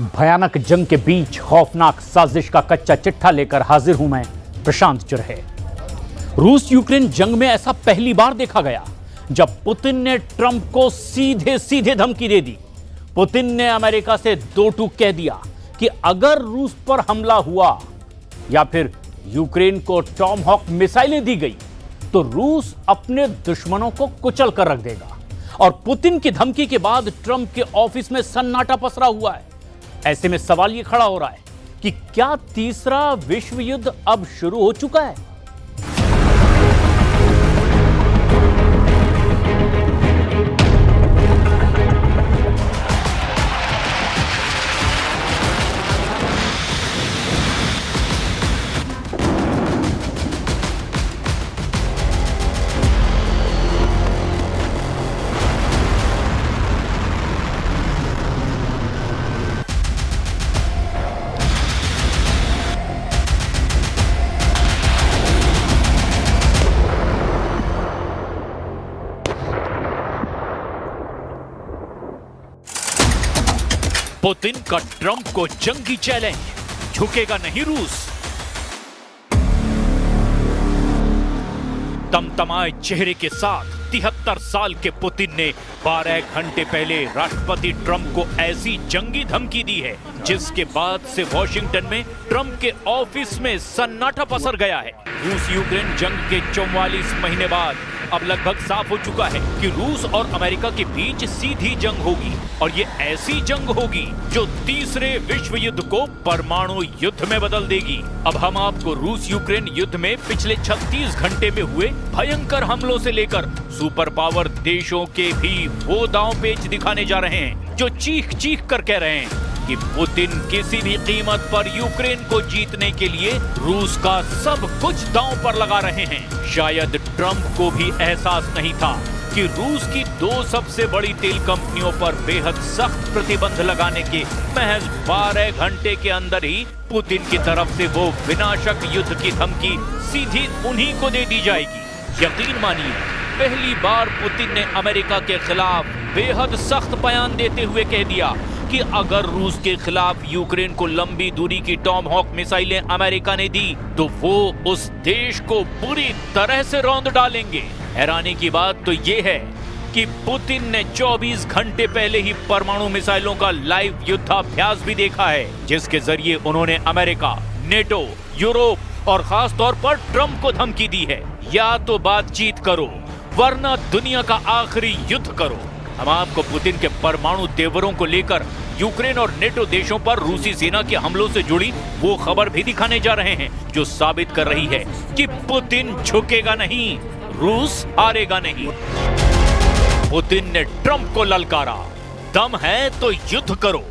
भयानक जंग के बीच खौफनाक साजिश का कच्चा चिट्ठा लेकर हाजिर हूं मैं, प्रशांत चुरहे। रूस यूक्रेन जंग में ऐसा पहली बार देखा गया जब पुतिन ने ट्रंप को सीधे सीधे धमकी दे दी। पुतिन ने अमेरिका से दो टूक कह दिया कि अगर रूस पर हमला हुआ या फिर यूक्रेन को टॉमहॉक मिसाइलें दी गई तो रूस अपने दुश्मनों को कुचल कर रख देगा। और पुतिन की धमकी के बाद ट्रंप के ऑफिस में सन्नाटा पसरा हुआ है। ऐसे में सवाल यह खड़ा हो रहा है कि क्या तीसरा विश्व युद्ध अब शुरू हो चुका है? पुतिन का ट्रंप को जंगी चैलेंज, झुकेगा नहीं रूस। तमतमाए चेहरे के साथ 73 साल के पुतिन ने 12 घंटे पहले राष्ट्रपति ट्रंप को ऐसी जंगी धमकी दी है जिसके बाद से वॉशिंगटन में ट्रंप के ऑफिस में सन्नाटा पसर गया है। रूस यूक्रेन जंग के 44 महीने बाद अब लगभग साफ हो चुका है कि रूस और अमेरिका के बीच सीधी जंग होगी, और ये ऐसी जंग होगी जो तीसरे विश्व युद्ध को परमाणु युद्ध में बदल देगी। अब हम आपको रूस यूक्रेन युद्ध में पिछले 36 घंटे में हुए भयंकर हमलों से लेकर सुपर पावर देशों के भी वो दांव पेच दिखाने जा रहे हैं जो चीख चीख कर कह रहे हैं कि पुतिन किसी भी कीमत पर यूक्रेन को जीतने के लिए रूस का सब कुछ दांव पर लगा रहे हैं। शायद ट्रंप को भी एहसास नहीं था कि रूस की दो सबसे बड़ी तेल कंपनियों पर बेहद सख्त प्रतिबंध लगाने के महज 12 घंटे के अंदर ही पुतिन की तरफ से वो विनाशक युद्ध की धमकी सीधी उन्हीं को दे दी जाएगी। यकीन मानिए, पहली बार पुतिन ने अमेरिका के खिलाफ बेहद सख्त बयान देते हुए कह दिया कि अगर रूस के खिलाफ यूक्रेन को लंबी दूरी की टॉमहॉक मिसाइलें अमेरिका ने दी तो वो उस देश को बुरी तरह से रौंद डालेंगे। हैरानी की बात तो ये है कि पुतिन ने 24 घंटे पहले ही परमाणु मिसाइलों का लाइव युद्धाभ्यास भी देखा है, जिसके जरिए उन्होंने अमेरिका, नेटो, यूरोप और खास तौर पर ट्रंप को धमकी दी है, या तो बातचीत करो वरना दुनिया का आखिरी युद्ध करो। हम आपको पुतिन के परमाणु तेवरों को लेकर यूक्रेन और नेटो देशों पर रूसी सेना के हमलों से जुड़ी वो खबर भी दिखाने जा रहे हैं जो साबित कर रही है कि पुतिन झुकेगा नहीं, रूस हारेगा नहीं। पुतिन ने ट्रंप को ललकारा, दम है तो युद्ध करो।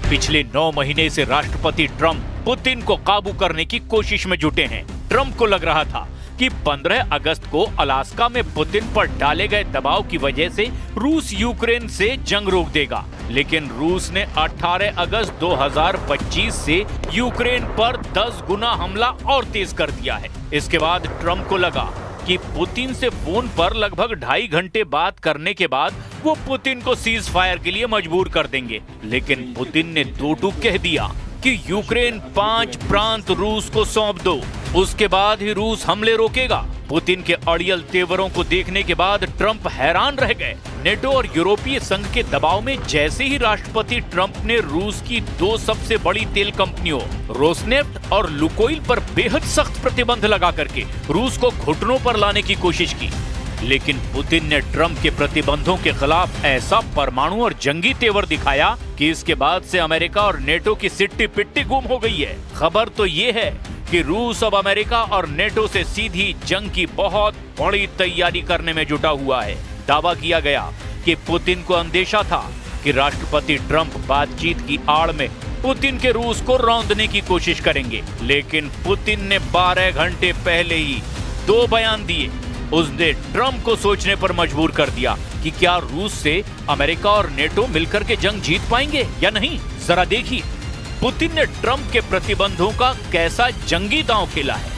पिछले 9 महीने से राष्ट्रपति ट्रंप पुतिन को काबू करने की कोशिश में जुटे हैं। ट्रंप को लग रहा था कि 15 अगस्त को अलास्का में पुतिन पर डाले गए दबाव की वजह से रूस यूक्रेन से जंग रोक देगा, लेकिन रूस ने 18 अगस्त 2025 से यूक्रेन पर 10 गुना हमला और तेज कर दिया है। इसके बाद ट्रंप को लगा कि पुतिन से फोन पर लगभग 2.5 घंटे बात करने के बाद वो पुतिन को सीज फायर के लिए मजबूर कर देंगे, लेकिन पुतिन ने दो टूक कह दिया कि यूक्रेन 5 प्रांत रूस को सौंप दो, उसके बाद ही रूस हमले रोकेगा। पुतिन के अड़ियल तेवरों को देखने के बाद ट्रंप हैरान रह गए। नेटो और यूरोपीय संघ के दबाव में जैसे ही राष्ट्रपति ट्रंप ने रूस की दो सबसे बड़ी तेल कंपनियों रोसनेफ्ट और लुकोइल पर बेहद सख्त प्रतिबंध लगा करके रूस को घुटनों पर लाने की कोशिश की, लेकिन पुतिन ने ट्रंप के प्रतिबंधों के खिलाफ ऐसा परमाणु और जंगी तेवर दिखाया कि इसके बाद से अमेरिका और नेटो की सिट्टी पिट्टी गुम हो गई है। खबर तो ये है कि रूस अब अमेरिका और नेटो से सीधी जंग की बहुत बड़ी तैयारी करने में जुटा हुआ है। दावा किया गया कि पुतिन को अंदेशा था कि राष्ट्रपति ट्रंप बातचीत की आड़ में पुतिन के रूस को रौंदने की कोशिश करेंगे, लेकिन पुतिन ने 12 घंटे पहले ही 2 बयान दिए। उसने ट्रंप को सोचने पर मजबूर कर दिया कि क्या रूस से अमेरिका और नेटो मिलकर के जंग जीत पाएंगे या नहीं। जरा देखिए पुतिन ने ट्रंप के प्रतिबंधों का कैसा जंगी दांव खेला है।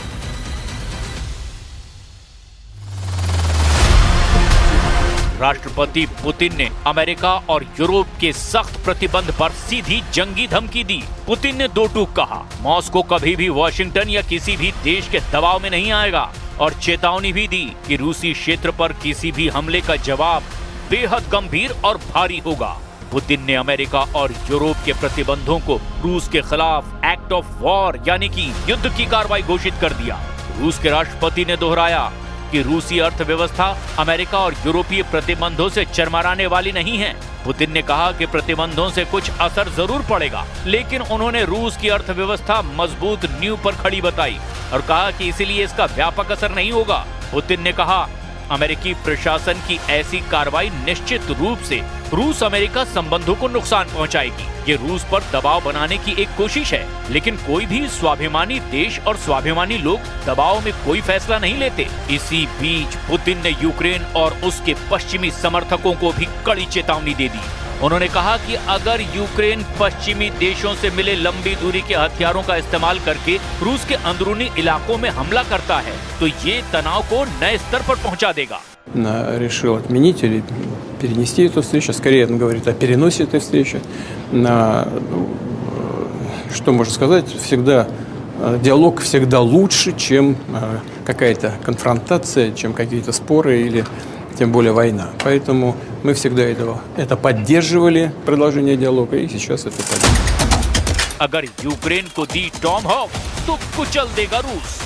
राष्ट्रपति पुतिन ने अमेरिका और यूरोप के सख्त प्रतिबंध पर सीधी जंगी धमकी दी। पुतिन ने दो टूक कहा, मॉस्को कभी भी वॉशिंगटन या किसी भी देश के दबाव में नहीं आएगा और चेतावनी भी दी कि रूसी क्षेत्र पर किसी भी हमले का जवाब बेहद गंभीर और भारी होगा। पुतिन ने अमेरिका और यूरोप के प्रतिबंधों को रूस के खिलाफ एक्ट ऑफ वॉर यानी कि युद्ध की कार्रवाई घोषित कर दिया। रूस के राष्ट्रपति ने दोहराया कि रूसी अर्थव्यवस्था अमेरिका और यूरोपीय प्रतिबंधों से चरमराने वाली नहीं है। पुतिन ने कहा कि प्रतिबंधों से कुछ असर जरूर पड़ेगा, लेकिन उन्होंने रूस की अर्थव्यवस्था मजबूत नींव पर खड़ी बताई और कहा कि इसीलिए इसका व्यापक असर नहीं होगा। पुतिन ने कहा, अमेरिकी प्रशासन की ऐसी कार्रवाई निश्चित रूप से रूस अमेरिका संबंधों को नुकसान पहुंचाएगी। ये रूस पर दबाव बनाने की एक कोशिश है, लेकिन कोई भी स्वाभिमानी देश और स्वाभिमानी लोग दबाव में कोई फैसला नहीं लेते। इसी बीच पुतिन ने यूक्रेन और उसके पश्चिमी समर्थकों को भी कड़ी चेतावनी दे दी। उन्होंने कहा कि अगर यूक्रेन पश्चिमी देशों से मिले लंबी दूरी के हथियारों का इस्तेमाल करके रूस के अंदरूनी इलाकों में हमला करता है तो ये तनाव को नए स्तर पर पहुंचा देगा। Решил отменить или перенести эту встречу. Скорее, он говорит о переносе этой встречи. Что можно сказать? Всегда диалог всегда лучше, чем какая-то конфронтация, чем какие-то споры или тем более война. Поэтому мы всегда это поддерживали, продолжение диалога, и сейчас это поддерживаем. अगर यूक्रेन को दी टॉमहॉक तो कुचल देगा रूस।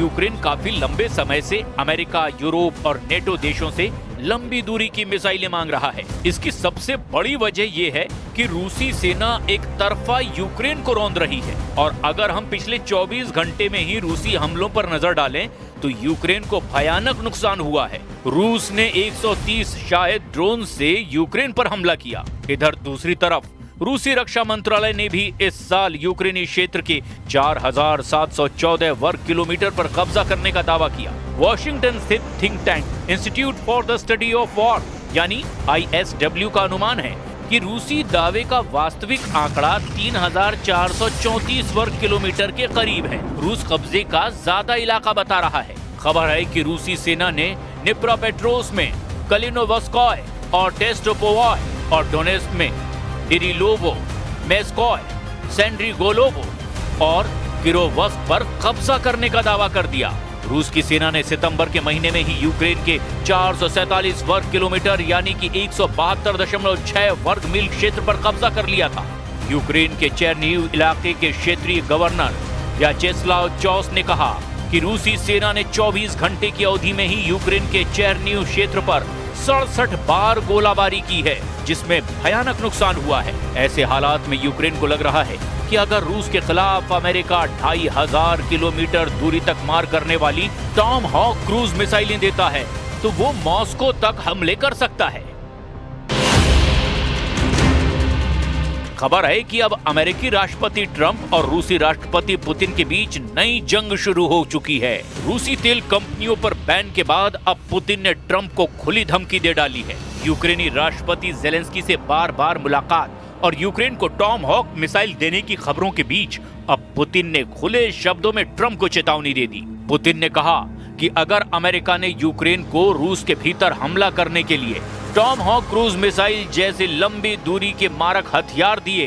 यूक्रेन काफी लंबे समय से अमेरिका, यूरोप और नेटो देशों से लंबी दूरी की मिसाइलें मांग रहा है। इसकी सबसे बड़ी वजह यह है कि रूसी सेना एक तरफा यूक्रेन को रौंद रही है और अगर हम पिछले 24 घंटे में ही रूसी हमलों पर नजर डालें तो यूक्रेन को भयानक नुकसान हुआ है। रूस ने 130 शायद ड्रोन से यूक्रेन पर हमला किया। इधर दूसरी तरफ रूसी रक्षा मंत्रालय ने भी इस साल यूक्रेनी क्षेत्र के 4714 वर्ग किलोमीटर पर कब्जा करने का दावा किया। वॉशिंगटन स्थित think tank institute for the study of war यानी ISW का अनुमान है कि रूसी दावे का वास्तविक आंकड़ा 3434 वर्ग किलोमीटर के करीब है। रूस कब्जे का ज्यादा इलाका बता रहा है। खबर है कि रूसी सेना ने निप्रोपेट्रोव्स्क में, कलिनोवस्कोय और टेस्टोपोवाय और डोनेस्क में डिरिलोवो, मेस्कोय, सेंड्रिगोलोवो और किरोवस्क पर कब्जा करने का दावा कर दिया। रूस की सेना ने सितंबर के महीने में ही यूक्रेन के 447 वर्ग किलोमीटर यानी कि 172.6 वर्ग मील क्षेत्र पर कब्जा कर लिया था। यूक्रेन के चेरनीव इलाके के क्षेत्रीय गवर्नर व्याचेस्लाव चौस ने कहा कि रूसी सेना ने 24 घंटे की अवधि में ही यूक्रेन के चेरनीव क्षेत्र पर 67 बार गोलाबारी की है, जिसमें भयानक नुकसान हुआ है। ऐसे हालात में यूक्रेन को लग रहा है कि अगर रूस के खिलाफ अमेरिका 2500 किलोमीटर दूरी तक मार करने वाली टॉमहॉक क्रूज मिसाइलें देता है तो वो मॉस्को तक हमले कर सकता है। खबर है कि अब अमेरिकी राष्ट्रपति ट्रंप और रूसी राष्ट्रपति पुतिन के बीच नई जंग शुरू हो चुकी है। रूसी तेल कंपनियों पर बैन के बाद अब पुतिन ने ट्रंप को खुली धमकी दे डाली है। यूक्रेनी राष्ट्रपति जेलेंस्की से बार-बार मुलाकात और यूक्रेन को टॉमहॉक मिसाइल देने की खबरों के बीच अब पुतिन ने खुले शब्दों में ट्रंप को चेतावनी दे दी। पुतिन ने कहा कि अगर अमेरिका ने यूक्रेन को रूस के भीतर हमला करने के लिए टॉमहॉक क्रूज मिसाइल जैसे लंबी दूरी के मारक हथियार दिए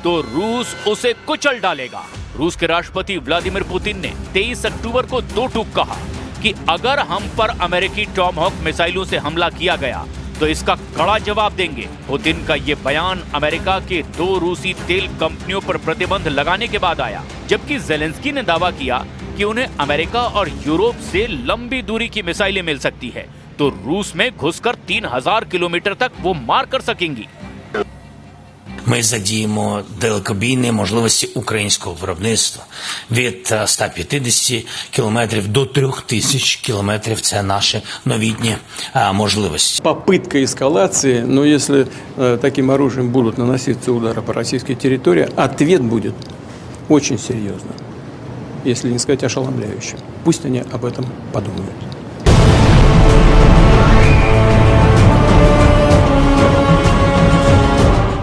तो रूस उसे कुचल डालेगा। रूस के राष्ट्रपति व्लादिमीर पुतिन ने 23 अक्टूबर को दो टूक कहा कि अगर हम पर अमेरिकी टॉमहॉक मिसाइलों से हमला किया गया तो इसका कड़ा जवाब देंगे। पुतिन का ये बयान अमेरिका के 2 रूसी तेल कंपनियों पर प्रतिबंध लगाने के बाद आया, जबकि जेलेंस्की ने दावा किया कि उन्हें अमेरिका और यूरोप से लंबी दूरी की मिसाइलें मिल सकती है तो रूस में घुसकर 3000 किलोमीटर तक वो मार कर सकेंगी। Ми задіємо далекобійні можливості українського виробництва від 150 кілометрів до 3000 кілометрів. Це наші новітні можливості. Попытка эскалации, но если таким оружием будут наноситься удары по российской территории, ответ будет очень серьезным, если не сказать ошеломляющим. Пусть они об этом подумают.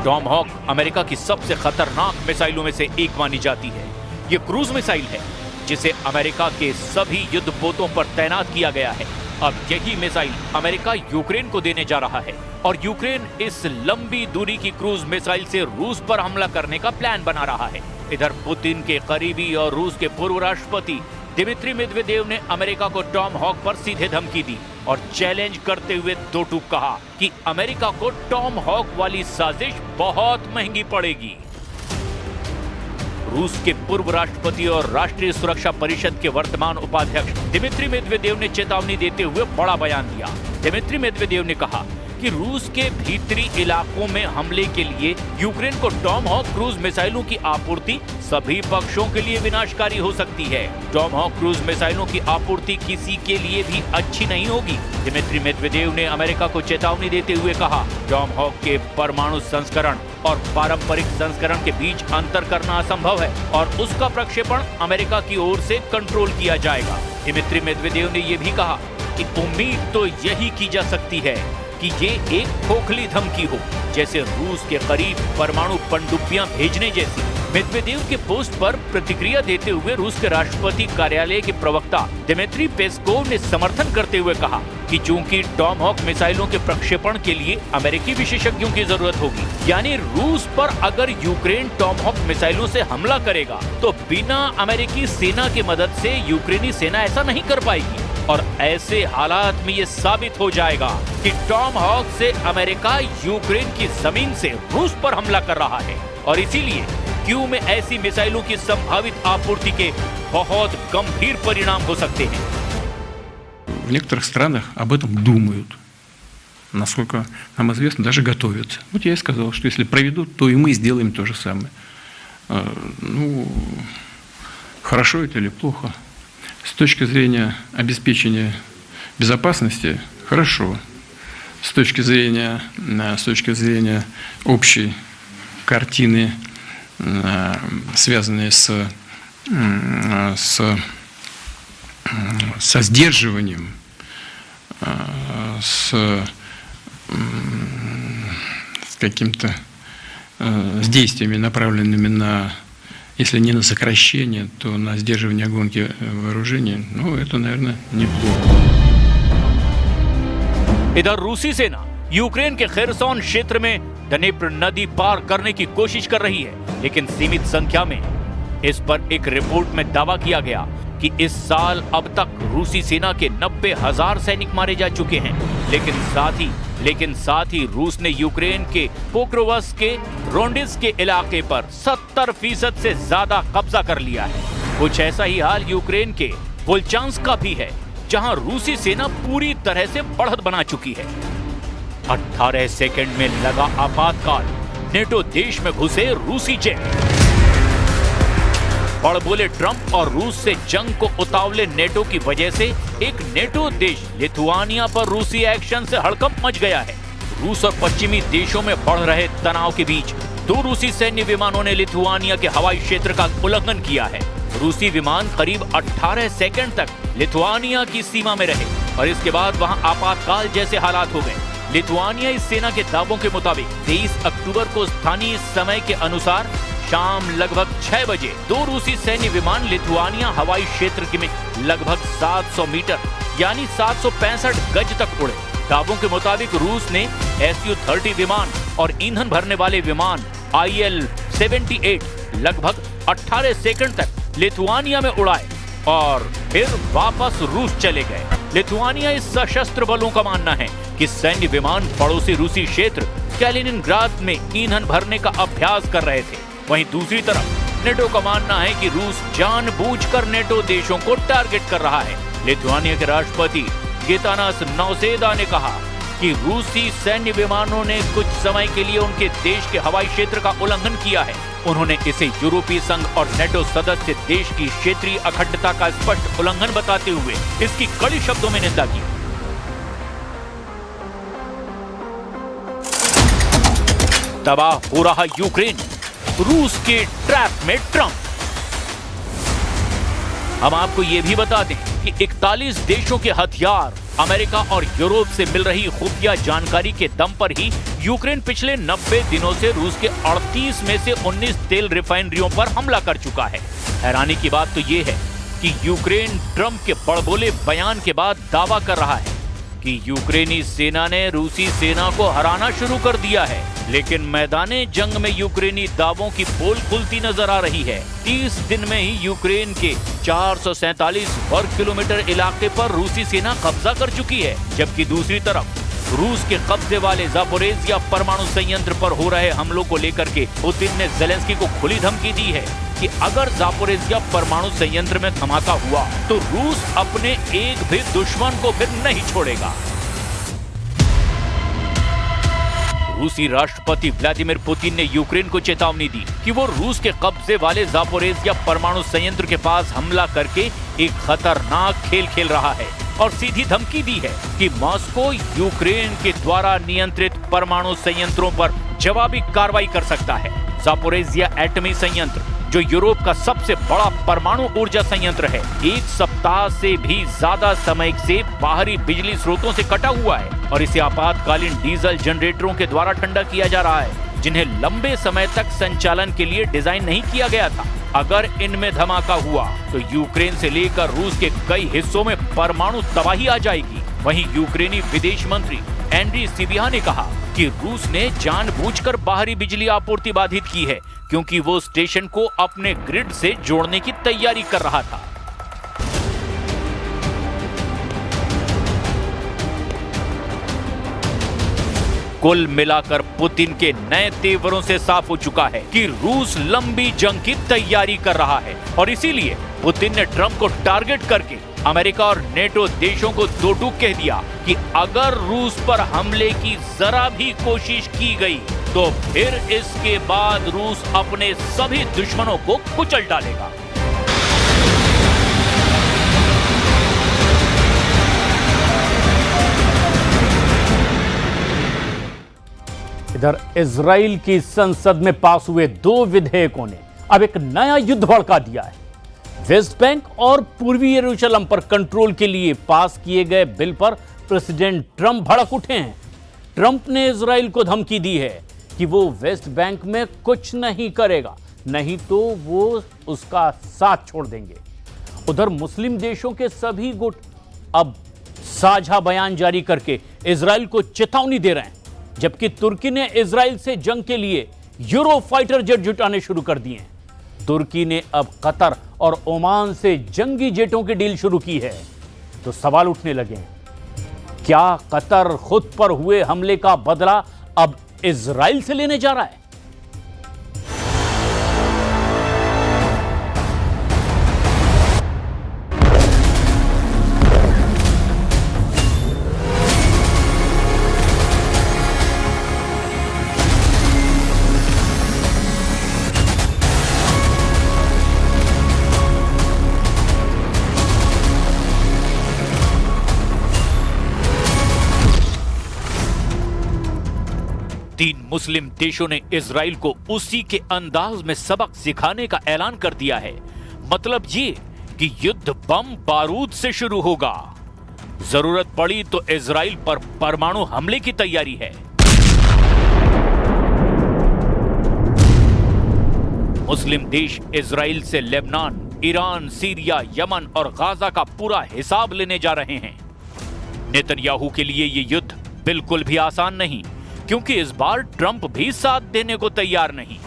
टॉमहॉक अमेरिका की सबसे खतरनाक मिसाइलों में से एक मानी जाती है। ये क्रूज मिसाइल है जिसे अमेरिका के सभी युद्धपोतों पर तैनात किया गया है। अब यही मिसाइल अमेरिका यूक्रेन को देने जा रहा है और यूक्रेन इस लंबी दूरी की क्रूज मिसाइल से रूस पर हमला करने का प्लान बना रहा है। इधर पुतिन के करीबी और रूस के पूर्व राष्ट्रपति दिमित्री मेदवेदेव ने अमेरिका को टॉम हॉक पर सीधे धमकी दी और चैलेंज करते हुए दो टूक कहा कि अमेरिका को टॉम हॉक वाली साजिश बहुत महंगी पड़ेगी। रूस के पूर्व राष्ट्रपति और राष्ट्रीय सुरक्षा परिषद के वर्तमान उपाध्यक्ष दिमित्री मेदवेदेव ने चेतावनी देते हुए बड़ा बयान दिया। दिमित्री मेदवेदेव ने कहा कि रूस के भीतरी इलाकों में हमले के लिए यूक्रेन को टॉम हॉक क्रूज मिसाइलों की आपूर्ति सभी पक्षों के लिए विनाशकारी हो सकती है। टॉम हॉक क्रूज मिसाइलों की आपूर्ति किसी के लिए भी अच्छी नहीं होगी। दिमित्री मेदवेदेव ने अमेरिका को चेतावनी देते हुए कहा, टॉम हॉक के परमाणु संस्करण और पारंपरिक संस्करण के बीच अंतर करना असंभव है और उसका प्रक्षेपण अमेरिका की ओर से कंट्रोल किया जाएगा। दिमित्री मेदवेदेव ने यह भी कहा कि उम्मीद तो यही की जा सकती है कि ये एक खोखली धमकी हो, जैसे रूस के करीब परमाणु पनडुब्बियां भेजने जैसी। मेदवेदेव के पोस्ट पर प्रतिक्रिया देते हुए रूस के राष्ट्रपति कार्यालय के प्रवक्ता दिमित्री पेस्कोव ने समर्थन करते हुए कहा कि चूंकि टॉम हॉक मिसाइलों के प्रक्षेपण के लिए अमेरिकी विशेषज्ञों की जरूरत होगी, यानी रूस पर अगर यूक्रेन टॉम हॉक मिसाइलों से हमला करेगा तो बिना अमेरिकी सेना की मदद से यूक्रेनी सेना ऐसा नहीं कर पाएगी और ऐसे हालात में ये साबित हो जाएगा कि टॉम हॉक से अमेरिका यूक्रेन की जमीन से रूस पर हमला कर रहा है और इसीलिए कीव में ऐसी मिसाइलों की संभावित आपूर्ति के बहुत गंभीर परिणाम हो सकते हैं। В некоторых странах об этом думают. Насколько нам известно, даже готовятся. Вот я и сказал, что если проведут, то и мы сделаем то же самое. Ну, хорошо это или плохо? С точки зрения обеспечения безопасности – хорошо. С точки зрения общей картины, связанной со сдерживанием, с действиями, направленными на, если не на сокращение, то на сдерживание гонки вооружений, ну, это, наверное, неплохо. इधर रूसी सेना यूक्रेन के खेरसोन क्षेत्र में डनेप्र नदी पार करने की कोशिश कर रही है, लेकिन सीमित संख्या में। इस पर एक रिपोर्ट में दावा किया गया कि इस साल अब तक रूसी सेना के 90,000 सैनिक मारे जा चुके हैं, लेकिन साथ ही रूस ने यूक्रेन के पोक्रोवस्क के रोंडिस के इलाके पर 70% से ज्यादा कब्जा कर लिया है। कुछ ऐसा ही हाल यूक्रेन के वोल्चांस्क का भी है, जहां रूसी सेना पूरी तरह से बढ़त बना चुकी है। 18 सेकंड में लगा आपातकाल, नेटो देश में घुसे रूसी जेट। बड़बोले ट्रंप और रूस से जंग को उतावले नेटो की वजह से एक नेटो देश लिथुआनिया पर रूसी एक्शन से हड़कंप मच गया है। रूस और पश्चिमी देशों में बढ़ रहे तनाव के बीच 2 रूसी सैन्य विमानों ने लिथुआनिया के हवाई क्षेत्र का उल्लंघन किया है। रूसी विमान करीब 18 सेकंड तक लिथुआनिया की सीमा में रहे और इसके बाद वहां आपातकाल जैसे हालात हो गए। लिथुआनिया इस सेना के दावों के मुताबिक 23 अक्टूबर को स्थानीय समय के अनुसार शाम लगभग 6 बजे 2 रूसी सैन्य विमान लिथुआनिया हवाई क्षेत्र में लगभग 700 मीटर यानी 765 गज तक उड़े। दावों के मुताबिक रूस ने Su-30 विमान और ईंधन भरने वाले विमान Il-78 लगभग 18 सेकंड तक लिथुआनिया में उड़ाए और फिर वापस रूस चले गए। लिथुआनिया इस सशस्त्र बलों का मानना है कि सैन्य विमान पड़ोसी रूसी क्षेत्र कैलिनिनग्राद में ईंधन भरने का अभ्यास कर रहे थे। वहीं दूसरी तरफ नेटो का मानना है कि रूस जानबूझकर नेटो देशों को टारगेट कर रहा है। लिथुआनिया के राष्ट्रपति गितानास नौसेदा ने कहा कि रूसी सैन्य विमानों ने कुछ समय के लिए उनके देश के हवाई क्षेत्र का उल्लंघन किया है। उन्होंने इसे यूरोपीय संघ और नेटो सदस्य देश की क्षेत्रीय अखंडता का स्पष्ट उल्लंघन बताते हुए इसकी कड़ी शब्दों में निंदा की। तबाह हो रहा यूक्रेन, रूस के ट्रैप में ट्रंप। हम आपको यह भी बता दें कि 41 देशों के हथियार अमेरिका और यूरोप से मिल रही खुफिया जानकारी के दम पर ही यूक्रेन पिछले 90 दिनों से रूस के 38 में से 19 तेल रिफाइनरियों पर हमला कर चुका है। हैरानी की बात तो यह है कि यूक्रेन ट्रंप के बड़बोले बयान के बाद दावा कर रहा है कि यूक्रेनी सेना ने रूसी सेना को हराना शुरू कर दिया है, लेकिन मैदाने जंग में यूक्रेनी दावों की पोल खुलती नजर आ रही है। 30 दिन में ही यूक्रेन के 447 वर्ग किलोमीटर इलाके पर रूसी सेना कब्जा कर चुकी है, जबकि दूसरी तरफ रूस के कब्जे वाले ज़ापोरिज़िया परमाणु संयंत्र पर हो रहे हमलों को लेकर के पुतिन ने ज़ेलेंस्की को खुली धमकी दी है कि अगर ज़ापोरिज़िया परमाणु संयंत्र में धमाका हुआ तो रूस अपने एक भी दुश्मन को फिर नहीं छोड़ेगा। रूसी राष्ट्रपति व्लादिमीर पुतिन ने यूक्रेन को चेतावनी दी कि वो रूस के कब्जे वाले ज़ापोरिज़िया परमाणु संयंत्र के पास हमला करके एक खतरनाक खेल खेल रहा है और सीधी धमकी दी है कि मॉस्को यूक्रेन के द्वारा नियंत्रित परमाणु संयंत्रों पर जवाबी कार्रवाई कर सकता है। ज़ापोरिज़िया एटमी संयंत्र, जो यूरोप का सबसे बड़ा परमाणु ऊर्जा संयंत्र है, एक सप्ताह से भी ज्यादा समय से बाहरी बिजली स्रोतों से कटा हुआ है और इसे आपातकालीन डीजल जनरेटरों के द्वारा ठंडा किया जा रहा है, जिन्हें लंबे समय तक संचालन के लिए डिजाइन नहीं किया गया था। अगर इनमें धमाका हुआ तो यूक्रेन से लेकर रूस के कई हिस्सों में परमाणु तबाही आ जाएगी। वहीं यूक्रेनी विदेश मंत्री एंड्री सिबिहा ने कहा कि रूस ने जानबूझकर बाहरी बिजली आपूर्ति बाधित की है, क्योंकि वो स्टेशन को अपने ग्रिड से जोड़ने की तैयारी कर रहा था। कुल मिलाकर पुतिन के नए तेवरों से साफ हो चुका है कि रूस लंबी जंग की तैयारी कर रहा है और इसीलिए पुतिन ने ट्रंप को टारगेट करके अमेरिका और नेटो देशों को दो टूक कह दिया कि अगर रूस पर हमले की जरा भी कोशिश की गई तो फिर इसके बाद रूस अपने सभी दुश्मनों को कुचल डालेगा। इधर इजराइल की संसद में पास हुए 2 विधेयकों ने अब एक नया युद्ध भड़का दिया है। वेस्ट बैंक और पूर्वी यरूशलेम पर कंट्रोल के लिए पास किए गए बिल पर प्रेसिडेंट ट्रंप भड़क उठे हैं। ट्रंप ने इजराइल को धमकी दी है कि वो वेस्ट बैंक में कुछ नहीं करेगा, नहीं तो वो उसका साथ छोड़ देंगे। उधर मुस्लिम देशों के सभी गुट अब साझा बयान जारी करके इजराइल को चेतावनी दे रहे हैं, जबकि तुर्की ने इजराइल से जंग के लिए यूरो फाइटर जेट जुटाने शुरू कर दिए हैं। तुर्की ने अब कतर और ओमान से जंगी जेटों की डील शुरू की है। तो सवाल उठने लगे हैं, क्या कतर खुद पर हुए हमले का बदला अब इजराइल से लेने जा रहा है? तीन मुस्लिम देशों ने इजराइल को उसी के अंदाज में सबक सिखाने का ऐलान कर दिया है। मतलब ये कि युद्ध बम बारूद से शुरू होगा। जरूरत पड़ी तो इजराइल पर परमाणु हमले की तैयारी है। मुस्लिम देश इजराइल से लेबनान, ईरान, सीरिया, यमन और गाजा का पूरा हिसाब लेने जा रहे हैं। नेतन्याहू के लिए ये युद्ध बिल्कुल भी आसान नहीं, क्योंकि इस बार ट्रंप भी साथ देने को तैयार नहीं।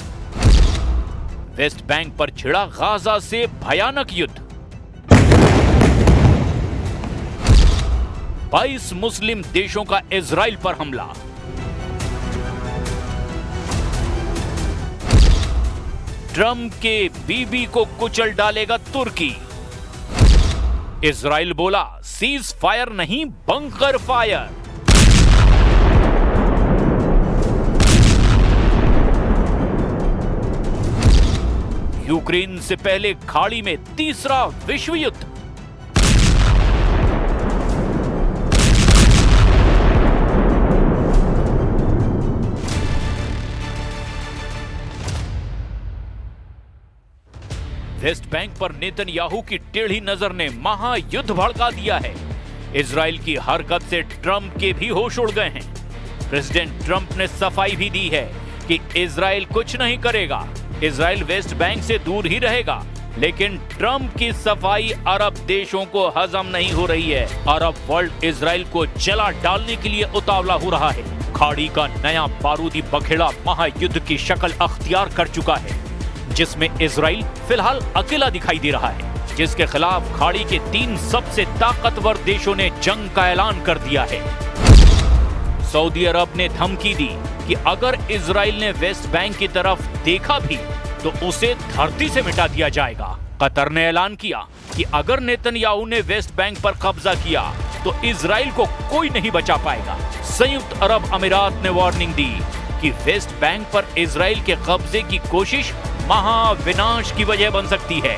वेस्ट बैंक पर छिड़ा गाजा से भयानक युद्ध। 22 मुस्लिम देशों का इजराइल पर हमला। ट्रंप के बीबी को कुचल डालेगा तुर्की। इजराइल बोला सीज फायर नहीं, बंकर फायर। यूक्रेन से पहले खाड़ी में तीसरा विश्व युद्ध। वेस्ट बैंक पर नेतन्याहू की टेढ़ी नजर ने महायुद्ध भड़का दिया है। इजराइल की हरकत से ट्रंप के भी होश उड़ गए हैं। प्रेसिडेंट ट्रंप ने सफाई भी दी है कि इजराइल कुछ नहीं करेगा, इजराइल वेस्ट बैंक से दूर ही रहेगा, लेकिन ट्रंप की सफाई अरब देशों को हजम नहीं हो रही है। अरब वर्ल्ड इजराइल को जला डालने के लिए उतावला हो रहा है। खाड़ी का नया बारूदी बखेड़ा महायुद्ध की शक्ल अख्तियार कर चुका है, जिसमें इजराइल फिलहाल अकेला दिखाई दे रहा है, जिसके खिलाफ खाड़ी के 3 सबसे ताकतवर देशों ने जंग का ऐलान कर दिया है। सऊदी अरब ने धमकी दी कि अगर इजराइल ने वेस्ट बैंक की तरफ देखा भी तो उसे धरती से मिटा दिया जाएगा। कतर ने ऐलान किया कि अगर नेतन्याहू ने वेस्ट बैंक पर कब्जा किया तो इजराइल को कोई नहीं बचा पाएगा। संयुक्त अरब अमीरात ने वार्निंग दी कि वेस्ट बैंक पर इजराइल के कब्जे की कोशिश महाविनाश की वजह बन सकती है।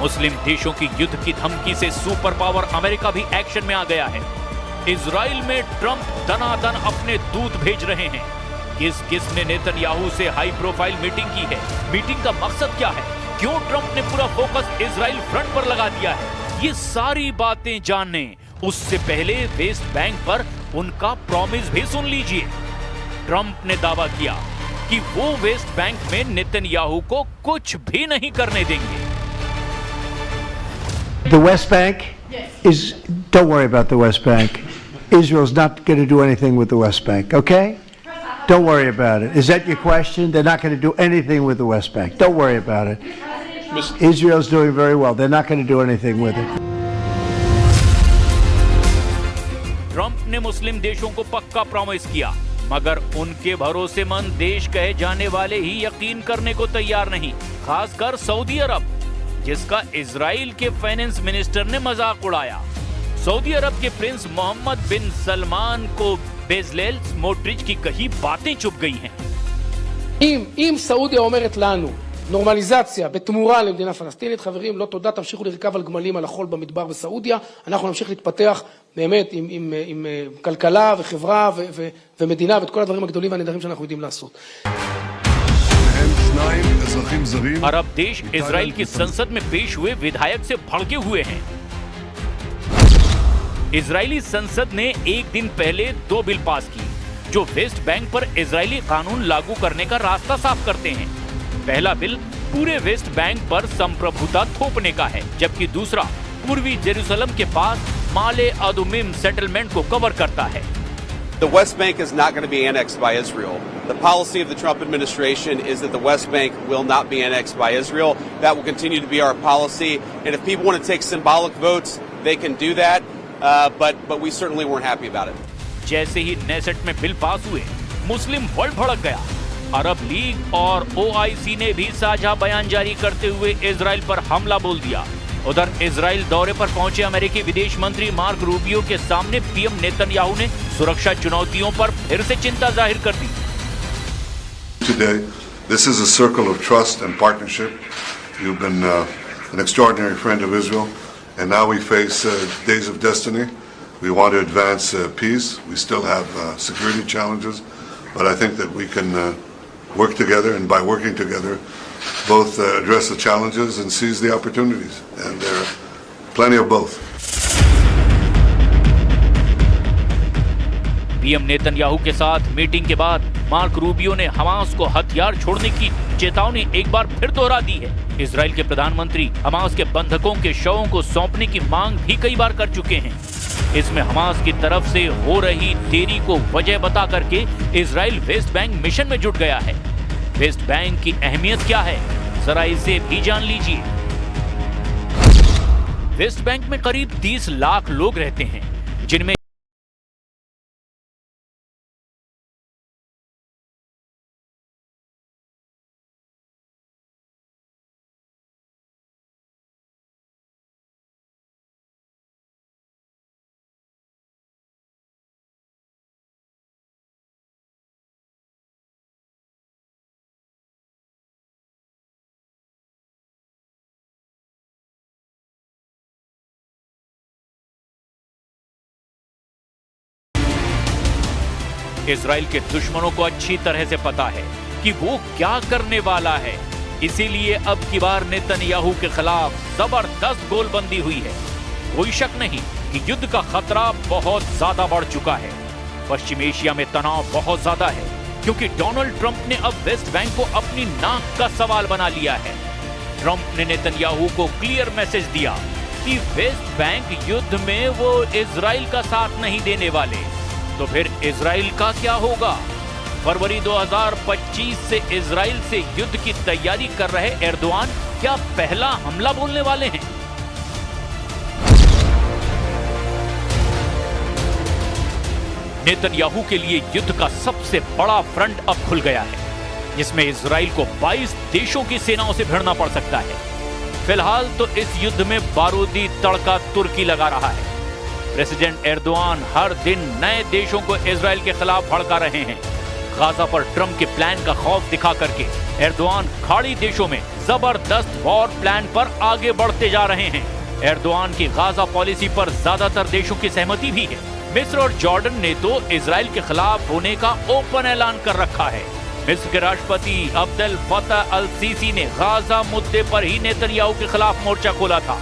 मुस्लिम देशों की युद्ध की धमकी से सुपर पावर अमेरिका भी एक्शन में आ गया है। इजराइल में ट्रंप दनादन अपने दूत भेज रहे हैं। किस ने नेतन्याहू से हाई प्रोफाइल मीटिंग की है? मीटिंग का मकसद क्या है? क्यों ट्रंप ने पूरा फोकस इजराइल फ्रंट पर लगा दिया है? ये सारी बातें जानने उससे पहले वेस्ट बैंक पर उनका प्रॉमिस भी सुन लीजिए। ट्रंप ने दावा किया कि वो वेस्ट बैंक में नेतन्याहू को कुछ भी नहीं करने देंगे। The West Bank is, don't worry about the West Bank. Israel's not going to do anything with the West Bank, okay? Don't worry about it. Is that your question? They're not going to do anything with the West Bank. Don't worry about it. Israel's doing very well. They're not going to do anything with it. Trump ने मुस्लिम देशों को पक्का promise किया, मगर उनके भरोसेमंद देश कहे जाने वाले ही यकीन करने को तैयार नहीं, खासकर सऊदी अरब, जिसका इजराइल के फाइनेंस मिनिस्टर ने मजाक उड़ाया। सऊदी अरब के प्रिंस मोहम्मद बिन सलमान को बेजलेल स्मोट्रिच की कही बातें चुप गई हैं। אם סעודיה אומרת לנו נורמליזציה בתמורה למדינה פלסטינית, חברים, לא תודה, תמשיכו לרכב על גמלים על החול במדבר בסעודיה, אנחנו נמשיך להתפתח באמת עם כלכלה וחברה ומדינה ואת כל הדברים הגדולים והנהדרים שאנחנו יודעים לעשות। अरब देश इजराइल की संसद में पेश हुए विधायक से भड़के हुए हैं। इजरायली संसद ने एक दिन पहले 2 बिल पास की जो वेस्ट बैंक पर इजरायली कानून लागू करने का रास्ता साफ करते हैं। पहला बिल पूरे वेस्ट बैंक पर संप्रभुता थोपने का है, जबकि दूसरा पूर्वी जेरूसलम के पास माले अदुमिम सेटलमेंट को कवर करता है। The West Bank is not going to be annexed by Israel. The policy of the Trump administration is that the West Bank will not be annexed by Israel. That will continue to be our policy. And if people want to take symbolic votes, they can do that. But we certainly weren't happy about it. जैसे ही Knesset में bill pass हुए, मुस्लिम world भड़क गया। अरब league और OIC ने भी साझा बयान जारी करते हुए इजराइल पर हमला बोल दिया। उधर इजराइल दौरे पर पहुंचे अमेरिकी विदेश मंत्री मार्क रूबियो के सामने पीएम नेतन्याहू ने सुरक्षा चुनौतियों पर फिर से चिंता जाहिर कर दी। Today, this is a circle of trust and partnership. You've been an extraordinary friend of Israel, and now we face days of destiny. We want to advance peace. We still have security challenges, but I think that we can work together, and by working together, both address the challenges and seize the opportunities, and there are plenty of both. PM Netanyahu के साथ meeting के बाद mark Rubio ने Hamas को हथियार छोड़ने की चेतावनी एक बार फिर दोहरा दी है। इजराइल के प्रधानमंत्री हमास के बंधकों के शवों को सौंपने की मांग भी कई बार कर चुके हैं। इसमें हमास की तरफ से हो रही देरी को वजह बता करके इजराइल वेस्ट बैंक मिशन में जुट गया है। वेस्ट बैंक की अहमियत क्या है, जरा इसे भी जान लीजिए। वेस्ट बैंक में करीब 30 लाख लोग रहते हैं, जिनमें इजराइल के दुश्मनों को अच्छी तरह से पता है कि वो क्या करने वाला है, इसीलिए अब की बार नेतन्याहू के खिलाफ जबरदस्त गोलबंदी हुई है। कोई शक नहीं कि युद्ध का खतरा बहुत ज्यादा बढ़ चुका है। पश्चिम एशिया में तनाव बहुत ज्यादा है क्योंकि डोनाल्ड ट्रंप ने अब वेस्ट बैंक को अपनी नाक का सवाल बना लिया है। ट्रंप ने नेतन्याहू को क्लियर मैसेज दिया कि वेस्ट बैंक युद्ध में वो इजराइल का साथ नहीं देने वाले। तो फिर इजराइल का क्या होगा? फरवरी 2025 से इजराइल से युद्ध की तैयारी कर रहे एर्दोआन क्या पहला हमला बोलने वाले हैं? नेतन्याहू के लिए युद्ध का सबसे बड़ा फ्रंट अब खुल गया है, जिसमें इजराइल को 22 देशों की सेनाओं से भिड़ना पड़ सकता है। फिलहाल तो इस युद्ध में बारूदी तड़का तुर्की लगा रहा है। प्रेसिडेंट एर्दोआन हर दिन नए देशों को इजराइल के खिलाफ भड़का रहे हैं। गाजा पर ट्रंप के प्लान का खौफ दिखा करके एर्दोआन खाड़ी देशों में जबरदस्त वॉर प्लान पर आगे बढ़ते जा रहे हैं। एर्दोआन की गाजा पॉलिसी पर ज्यादातर देशों की सहमति भी है। मिस्र और जॉर्डन ने तो इजराइल के खिलाफ होने का ओपन ऐलान कर रखा है। मिस्र के राष्ट्रपति अब्देल फतह अल सीसी ने गाजा मुद्दे पर ही नेतन्याहू के खिलाफ मोर्चा खोला था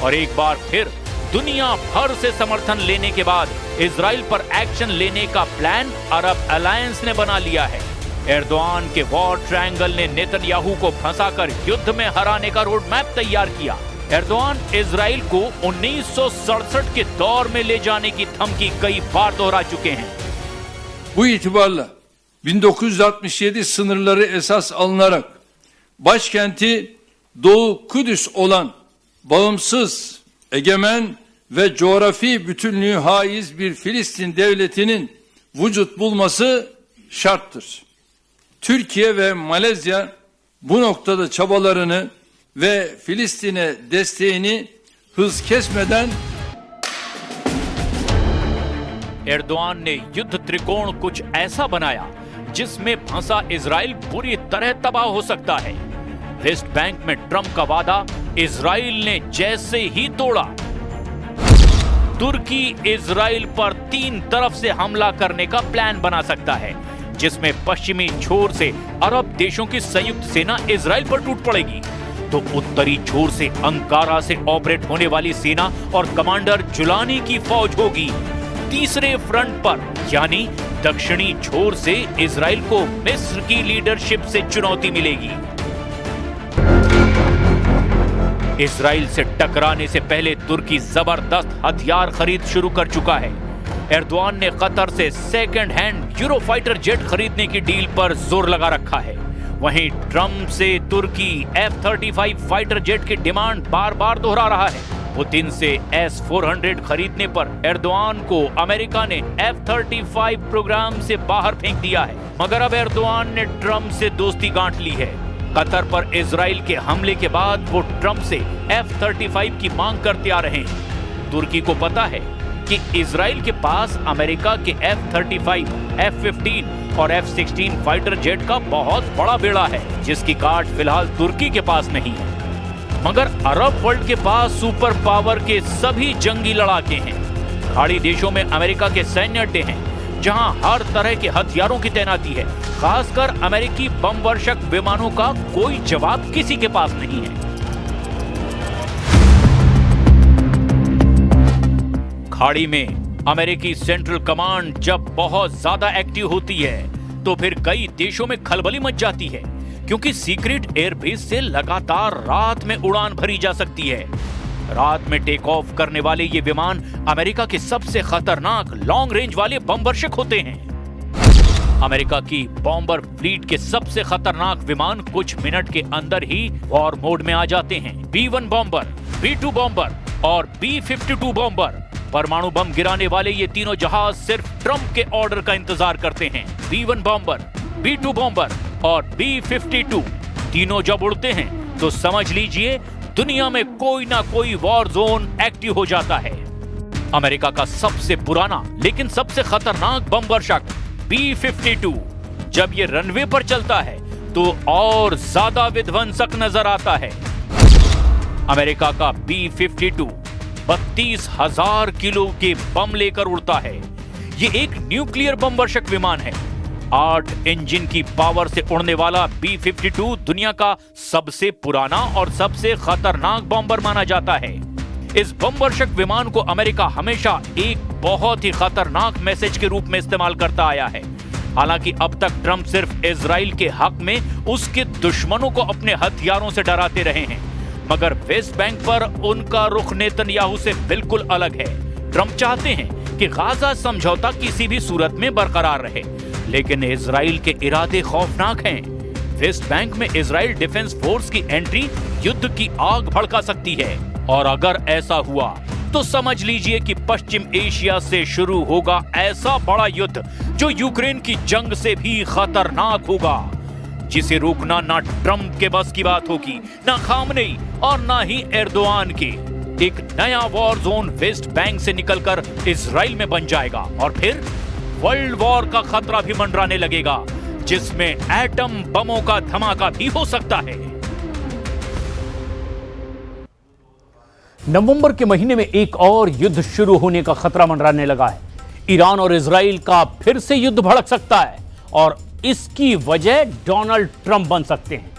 और एक बार फिर दुनिया भर से समर्थन लेने के बाद इजराइल पर एक्शन लेने का प्लान अरब अलायंस ने बना लिया है। एर्दोआन के वॉर ट्रायंगल ने नेतन्याहू को फंसाकर युद्ध में हराने का रोड मैप तैयार किया। एर्दोआन इजराइल को 1967 के दौर में ले जाने की धमकी कई बार दोहरा चुके हैं। Bu itibarla 1967 sınırları esas alınarak başkenti Doğu Kudüs olan bağımsız, egemen ve coğrafi bütünlüğü haiz bir Filistin devletinin vücut bulması şarttır. Türkiye ve Malezya bu noktada çabalarını ve Filistin'e desteğini hız kesmeden Erdogan ने युद्ध त्रिकोण कुछ ऐसा बनाया जिसमें फंसा Israel बुरी तरह तबाह हो सकता है। वेस्ट बैंक में ट्रंप का वादा इजराइल ने जैसे ही तोड़ा, तुर्की इजराइल पर 3 तरफ से हमला करने का प्लान बना सकता है, जिसमें पश्चिमी छोर से अरब देशों की संयुक्त सेना इजराइल पर टूट पड़ेगी तो उत्तरी छोर से अंकारा से ऑपरेट होने वाली सेना और कमांडर जुलानी की फौज होगी। तीसरे फ्रंट पर यानी दक्षिणी छोर से इजराइल को मिस्र की लीडरशिप से चुनौती मिलेगी। इजराइल से टकराने से पहले तुर्की जबरदस्त हथियार खरीद शुरू कर चुका है। एर्दोआन ने कतर से सेकंड हैंड यूरोफाइटर जेट खरीदने की डील पर जोर लगा रखा है। वहीं ट्रंप से तुर्की F-35 फाइटर जेट की डिमांड बार बार दोहरा रहा है। पुतिन से S-400 खरीदने पर एर्दोआन को अमेरिका ने F-35 प्रोग्राम से बाहर फेंक दिया है, मगर अब एर्दोआन ने ट्रंप से दोस्ती गांठ ली है। कतर पर इजराइल के हमले के बाद वो ट्रंप से F-35 की मांग करते आ रहे हैं। तुर्की को पता है कि इजराइल के पास अमेरिका के F-35, F-15 और F-16 फाइटर जेट का बहुत बड़ा बेड़ा है, जिसकी काट फिलहाल तुर्की के पास नहीं है। मगर अरब वर्ल्ड के पास सुपर पावर के सभी जंगी लड़ाके हैं। खाड़ी देशों में अमेरिका के सैन्य अड्डे हैं, जहां हर तरह के हथियारों की तैनाती है। खासकर अमेरिकी बम वर्षक विमानों का कोई जवाब किसी के पास नहीं है। खाड़ी में अमेरिकी सेंट्रल कमांड जब बहुत ज्यादा एक्टिव होती है तो फिर कई देशों में खलबली मच जाती है, क्योंकि सीक्रेट एयरबेस से लगातार रात में उड़ान भरी जा सकती है। रात में टेक ऑफ करने वाले ये विमान अमेरिका के सबसे खतरनाक लॉन्ग रेंज वाले बम वर्षक होते हैं। अमेरिका की बॉम्बर फ्लीट के सबसे खतरनाक विमान कुछ मिनट के अंदर ही वॉर मोड में आ जाते हैं। B-1 बॉम्बर, B-2 बॉम्बर और B-52 बॉम्बर, परमाणु बम गिराने वाले ये तीनों जहाज सिर्फ ट्रंप के ऑर्डर का इंतजार करते हैं। B-1 बॉम्बर, B-2 बॉम्बर और B-52 तीनों जब उड़ते हैं तो समझ लीजिए दुनिया में कोई ना कोई वॉर जोन एक्टिव हो जाता है। अमेरिका का सबसे पुराना लेकिन सबसे खतरनाक बम वर्षक B-52 जब ये रनवे पर चलता है तो और ज्यादा विध्वंसक नजर आता है। अमेरिका का B-52 32,000 किलो के बम लेकर उड़ता है। ये एक न्यूक्लियर बम वर्षक विमान है। 8 इंजन की पावर से उड़ने वाला B-52 दुनिया का सबसे पुराना और सबसे खतरनाक बॉम्बर माना जाता है। इस बम वर्षक विमान को अमेरिका हमेशा एक बहुत ही खतरनाक मैसेज के रूप में इस्तेमाल करता आया है। हालांकि अब तक ट्रंप सिर्फ इजराइल के हक में उसके दुश्मनों को अपने हथियारों से डराते रहे हैं, मगर वेस्ट बैंक पर उनका रुख नेतन्याहू से बिल्कुल अलग है। ट्रंप चाहते हैं कि गाजा समझौता किसी भी सूरत में बरकरार रहे, लेकिन इजराइल के इरादे खौफनाक हैं। वेस्ट बैंक में इजराइल डिफेंस फोर्स की एंट्री युद्ध की आग भड़का सकती है, और अगर ऐसा हुआ तो समझ लीजिए कि पश्चिम एशिया से शुरू होगा ऐसा बड़ा युद्ध जो यूक्रेन की जंग से भी खतरनाक होगा, जिसे रोकना ना ट्रंप के बस की बात होगी, ना खामनेई और ना ही एर्दोआन की। एक नया वॉर जोन वेस्ट बैंक से निकलकर इजराइल में बन जाएगा, और फिर वर्ल्ड वॉर का खतरा भी मंडराने लगेगा, जिसमें एटम बमों का धमाका भी हो सकता है। नवंबर के महीने में एक और युद्ध शुरू होने का खतरा मंडराने लगा है। ईरान और इजराइल का फिर से युद्ध भड़क सकता है, और इसकी वजह डोनाल्ड ट्रंप बन सकते हैं।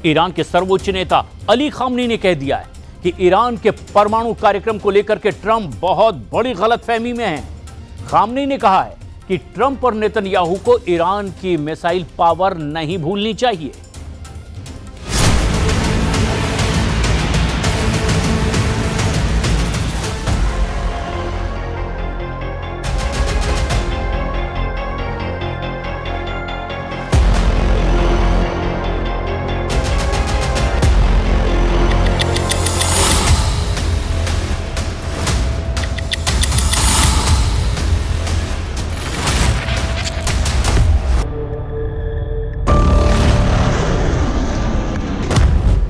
ईरान के सर्वोच्च नेता अली खामनेई ने कह दिया है कि ईरान के परमाणु कार्यक्रम को लेकर के ट्रंप बहुत बड़ी गलतफहमी में हैं। खामनेई ने कहा है कि ट्रंप और नेतन्याहू को ईरान की मिसाइल पावर नहीं भूलनी चाहिए।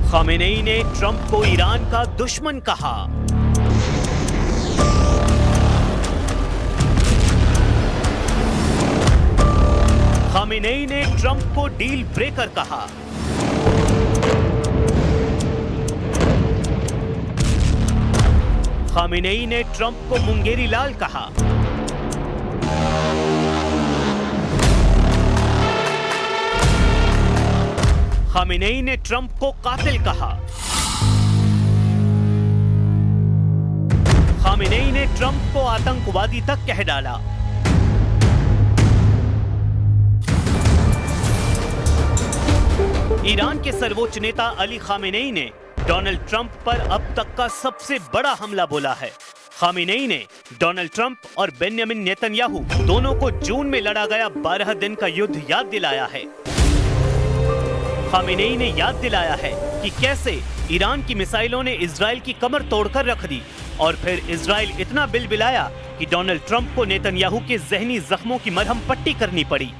खामेनेई ने ट्रंप को ईरान का दुश्मन कहा। खामेनेई ने ट्रंप को डील ब्रेकर कहा। खामेनेई ने ट्रंप को मुंगेरी लाल कहा। खामेनेई ने ट्रंप को कातिल कहा। खामेनेई ने ट्रंप को आतंकवादी तक कह डाला। ईरान के सर्वोच्च नेता अली खामेनेई ने डोनाल्ड ट्रंप पर अब तक का सबसे बड़ा हमला बोला है। खामेनेई ने डोनाल्ड ट्रंप और बेंजामिन नेतन्याहू दोनों को जून में लड़ा गया 12 दिन का युद्ध याद दिलाया है। खामेनेई ने याद दिलाया है कि कैसे ईरान की मिसाइलों ने इजराइल की कमर तोड़कर रख दी, और फिर इजराइल इतना बिलबिलाया कि डोनाल्ड ट्रंप को नेतन्याहू के जहनी जख्मों की मरहम पट्टी करनी पड़ी।